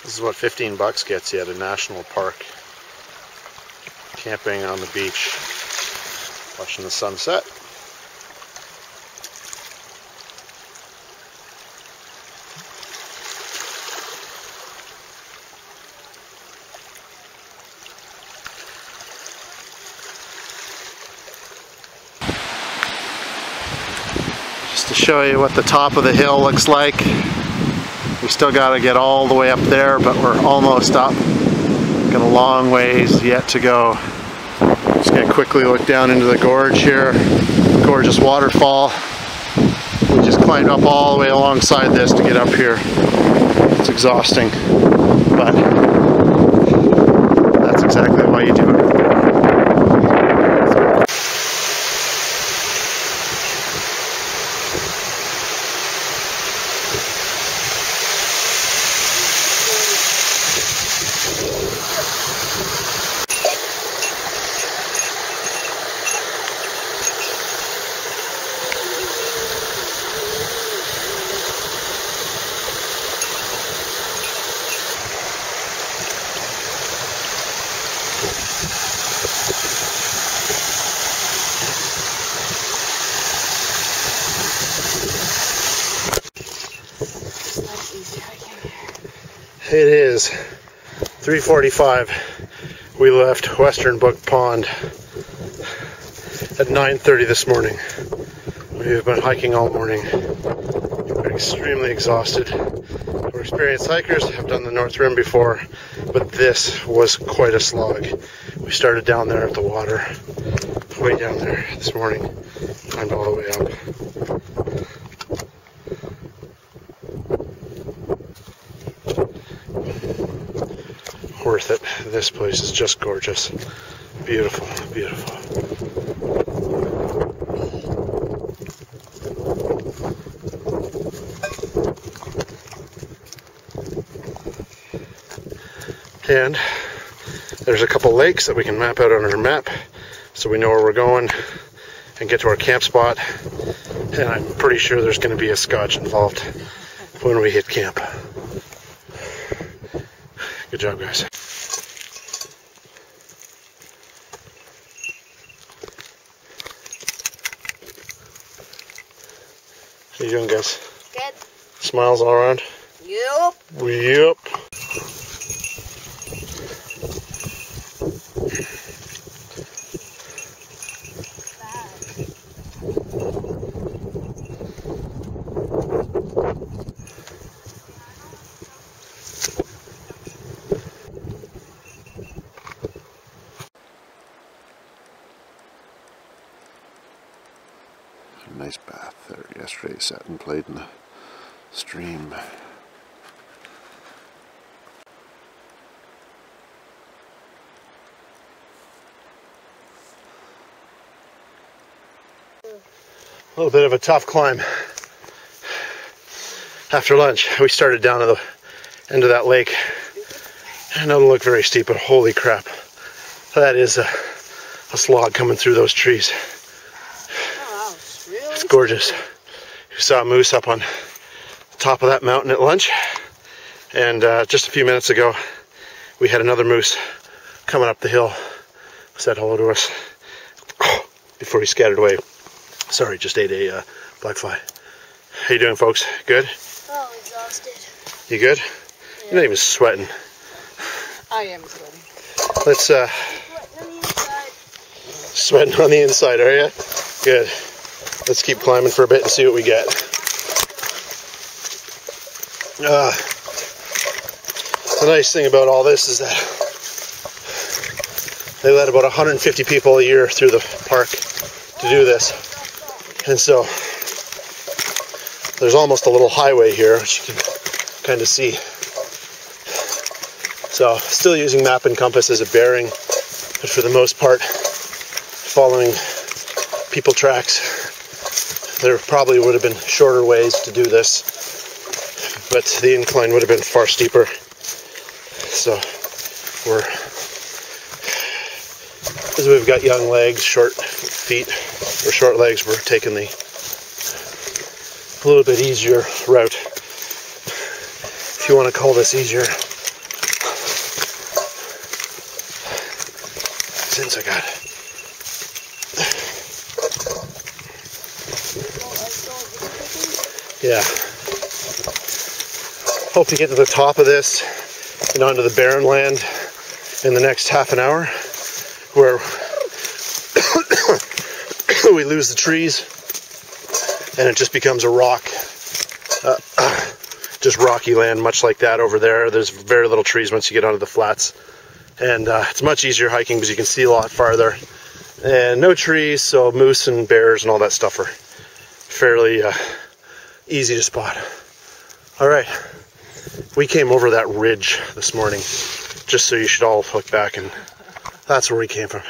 This is what 15 bucks gets you at a national park. Camping on the beach, watching the sunset. Just to show you what the top of the hill looks like. We still got to get all the way up there, but we're almost up. Got a long ways yet to go. Just gonna quickly look down into the gorge here. Gorgeous waterfall. We just climbed up all the way alongside this to get up here. It's exhausting, but that's exactly why you do it. It is 3:45. We left Western Brook Pond at 9:30 this morning. We've been hiking all morning. We're extremely exhausted. We're experienced hikers, have done the North Rim before, but this was quite a slog. We started down there at the water, way down there this morning, climbed all the way up. Worth it. This place is just gorgeous. Beautiful, beautiful. And there's a couple lakes that we can map out on our map so we know where we're going and get to our camp spot. And I'm pretty sure there's going to be a scotch involved when we hit camp. Good job, guys. How you doing, guys? Good. Smiles all around? Yep. Yep. Nice bath there yesterday. Sat and played in the stream. A little bit of a tough climb. After lunch, we started down to the end of that lake. And it doesn't look very steep, but holy crap. That is a slog coming through those trees. It's gorgeous. We saw a moose up on the top of that mountain at lunch, and just a few minutes ago we had another moose coming up the hill. Said hello to us before he scattered away. Sorry, just ate a black fly. How you doing, folks? Good? Oh, exhausted. You good? Yeah. You're not even sweating. I am sweating. Let's sweating on the inside, are you? Good. Let's keep climbing for a bit and see what we get. The nice thing about all this is that they let about 150 people a year through the park to do this. And so there's almost a little highway here, which you can kind of see. So still using map and compass as a bearing, but for the most part following people tracks. There probably would have been shorter ways to do this, but the incline would have been far steeper. So because we've got young legs, short feet, or short legs, we're taking the a little bit easier route, if you want to call this easier. ones I got. Yeah. Hope to get to the top of this and onto the barren land in the next half an hour, where we lose the trees and it just becomes a rock, just rocky land, much like that over there. There's very little trees once you get onto the flats, and it's much easier hiking because you can see a lot farther, and no trees, so moose and bears and all that stuff are fairly easy to spot. All right, we came over that ridge this morning, just so you should all look back, and that's where we came from,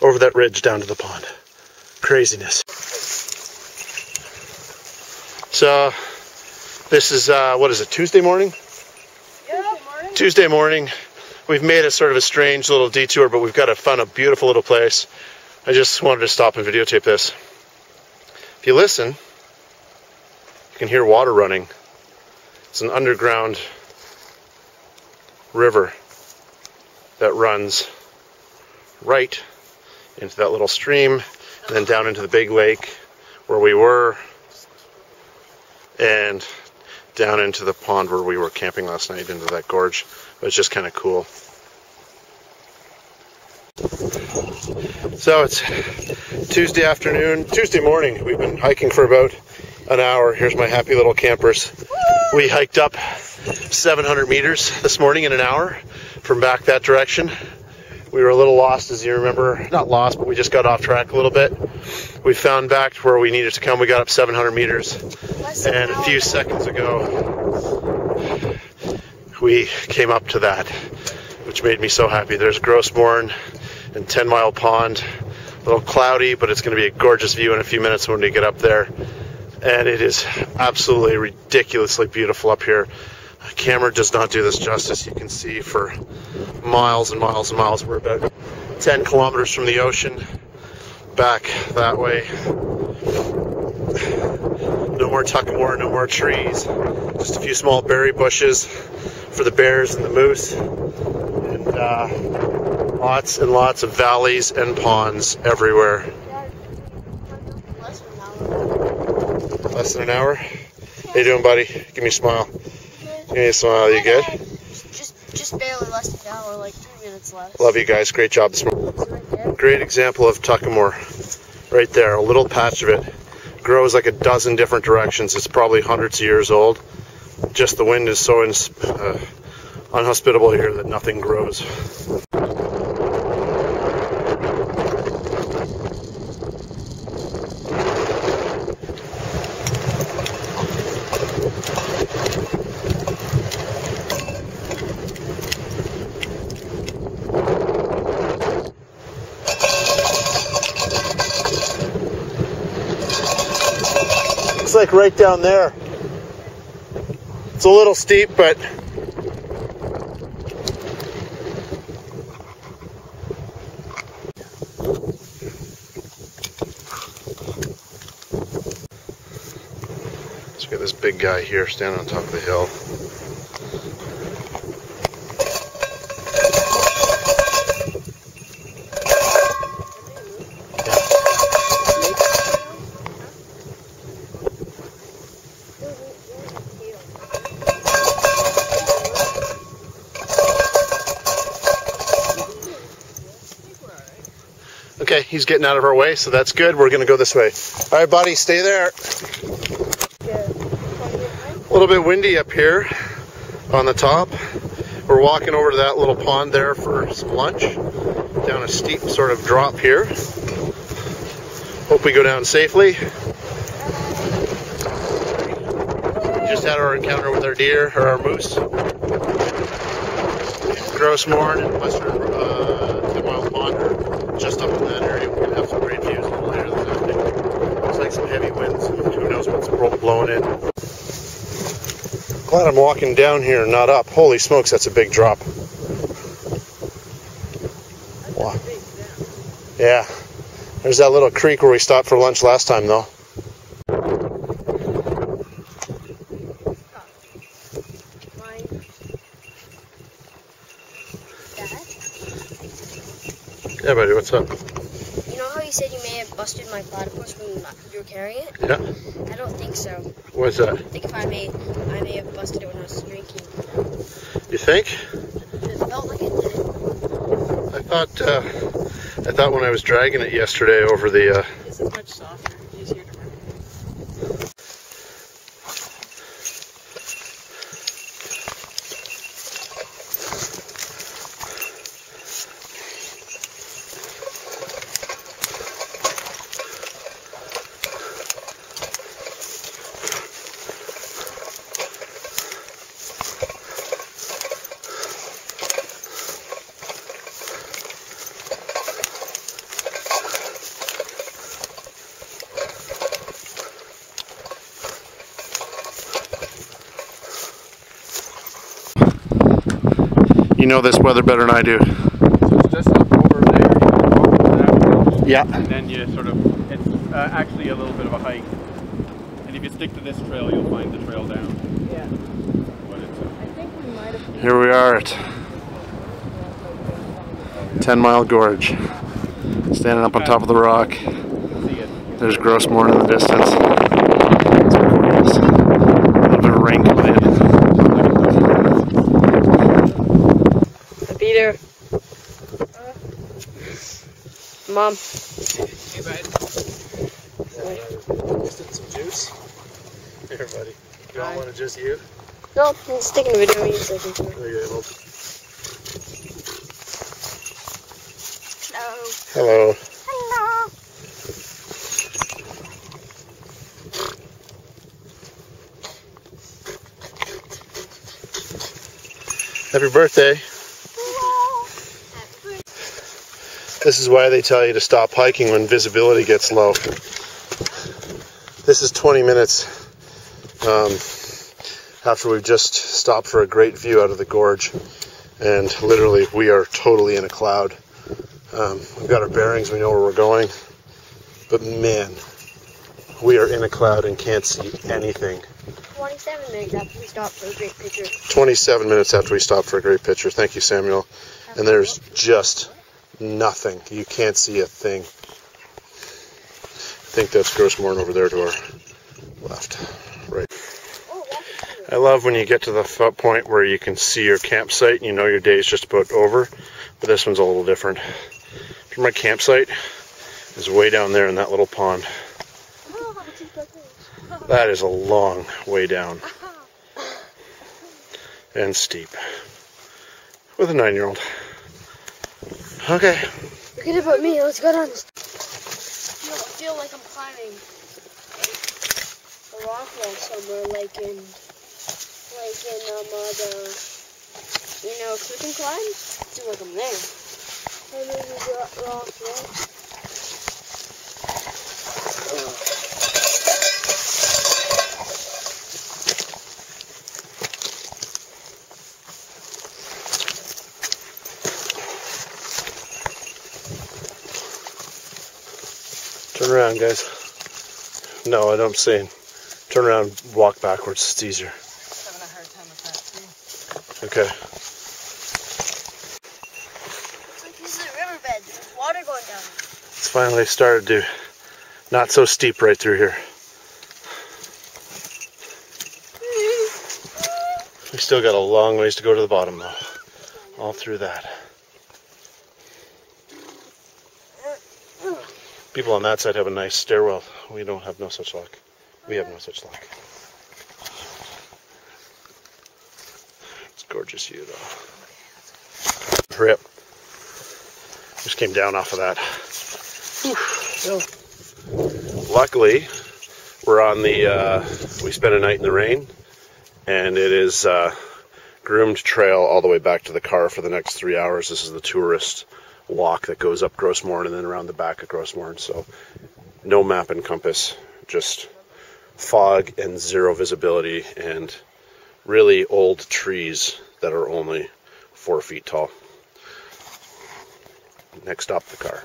over that ridge down to the pond. Craziness. So this is what is it, Tuesday morning? Yeah. Tuesday morning. We've made a sort of a strange little detour, but we've got to find a beautiful little place. I just wanted to stop and videotape this. If you listen, you can hear water running. It's an underground river that runs right into that little stream and then down into the big lake where we were, and down into the pond where we were camping last night, into that gorge. But it's just kind of cool. So it's Tuesday morning. We've been hiking for about an hour. Here's my happy little campers. We hiked up 700 meters this morning in an hour from back that direction. We were a little lost, as you remember. Not lost, but we just got off track a little bit. We found back to where we needed to come. We got up 700 meters. And a few seconds ago, we came up to that, which made me so happy. There's Gros Morne and 10 Mile Pond. A little cloudy, but it's going to be a gorgeous view in a few minutes when we get up there. And it is absolutely ridiculously beautiful up here. The camera does not do this justice. You can see for miles and miles and miles. We're about 10 kilometers from the ocean, back that way. No more tuckamore, no more trees. Just a few small berry bushes for the bears and the moose. And lots and lots of valleys and ponds everywhere. Less than an hour? How you doing, buddy? Give me a smile. Give me a smile. You good? Just barely less than an hour, like 3 minutes less. Love you guys. Great job this morning. Great example of tuckamore. Right there. A little patch of it. Grows like a dozen different directions. It's probably hundreds of years old. Just the wind is so unhospitable here that nothing grows. Like right down there. It's a little steep, but let's get this big guy here standing on top of the hill. Okay, he's getting out of our way, so that's good. We're going to go this way. All right, buddy, stay there. A little bit windy up here on the top. We're walking over to that little pond there for some lunch. Down a steep sort of drop here. Hope we go down safely. Just had our encounter with our deer, or our moose. Gros Morne and western 10 Mile Pond are just up in that area. We're going to have some great views a little later this afternoon. Looks like some heavy winds, and who knows what's blowing in. Glad I'm walking down here, not up. Holy smokes, that's a big drop. Wow. Yeah. There's that little creek where we stopped for lunch last time, though. Yeah, buddy, what's up? You know how you said you may have busted my platypus when you were carrying it? Yeah. I don't think so. What's that? I think if I may have busted it when I was drinking. You think? It felt like it did. I thought when I was dragging it yesterday over the This is much softer, easier to run. You know this weather better than I do. So it's just up over there, you walk over that hill, Yeah. and then you sort of, it's actually a little bit of a hike. And if you stick to this trail, you'll find the trail down. Yeah. But it's, I think we might have. Here we are at 10 Mile Gorge. Standing up on top of the rock. see it. There's Gros Morne in the distance. It's gorgeous. A little bit of rain coming in. Peter. Mom. Hey, bud. Just did some juice. Here, buddy. You don't want to just you? No, I'm just taking a video. You second. Okay, well. Hello. Hello. Hello. Happy birthday. This is why they tell you to stop hiking when visibility gets low. This is 20 minutes after we've just stopped for a great view out of the gorge. And literally, we are totally in a cloud. We've got our bearings, we know where we're going. But man, we are in a cloud and can't see anything. 27 minutes after we stopped for a great picture. 27 minutes after we stopped for a great picture. Thank you, Samuel. And there's just nothing. You can't see a thing. I think that's Gros Morne over there to our left. Right. I love when you get to the point where you can see your campsite and you know your day is just about over. But this one's a little different. My campsite is way down there in that little pond. That is a long way down. And steep. With a 9-year-old. Okay. Forget about me. Let's go down this. I feel like I'm climbing a rock wall somewhere, like in the click and climb. I feel like I'm there. And then we got rock wall. Turn around, guys. No, I don't say. Turn around, walk backwards. It's easier. I'm having a hard time with that too. Okay. It's like this is a riverbed. There's water going down. It's finally started to not so steep right through here. We still got a long ways to go to the bottom though. All through that. People on that side have a nice stairwell. We don't have no such luck. We have no such luck. It's a gorgeous view though. Rip. Just came down off of that. Luckily, we're on the, we spent a night in the rain, and it is groomed trail all the way back to the car for the next 3 hours. This is the tourist walk that goes up Gros Morne and then around the back of Gros Morne. So no map and compass, just fog and zero visibility and really old trees that are only 4 feet tall. Next stop, the car.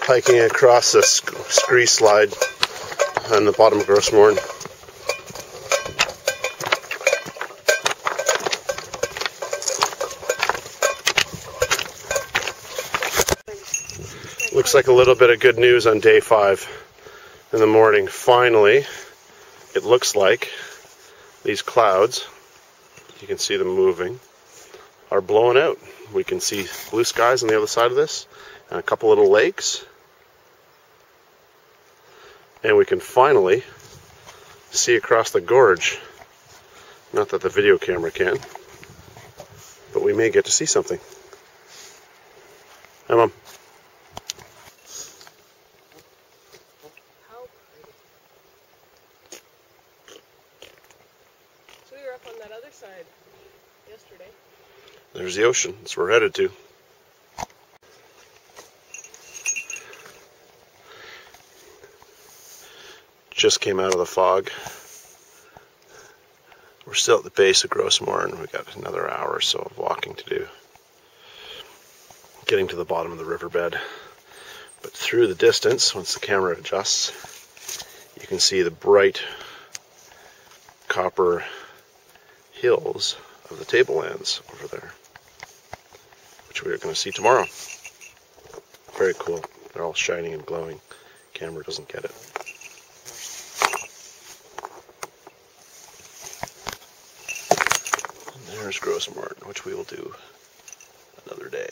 Hiking across a scree slide on the bottom of Gros Morne. Looks like a little bit of good news on day 5 in the morning. Finally, it looks like these clouds, you can see them moving, are blowing out. We can see blue skies on the other side of this and a couple little lakes. And we can finally see across the gorge. Not that the video camera can, but we may get to see something. Hi, Mom. How pretty. So we were up on that other side yesterday. There's the ocean. That's where we're headed to. Just came out of the fog. We're still at the base of Gros Morne. We've got another hour or so of walking to do. Getting to the bottom of the riverbed. But through the distance, once the camera adjusts, you can see the bright copper hills of the tablelands over there, which we're going to see tomorrow. Very cool. They're all shining and glowing. Camera doesn't get it. And there's Gros Morne, which we will do another day.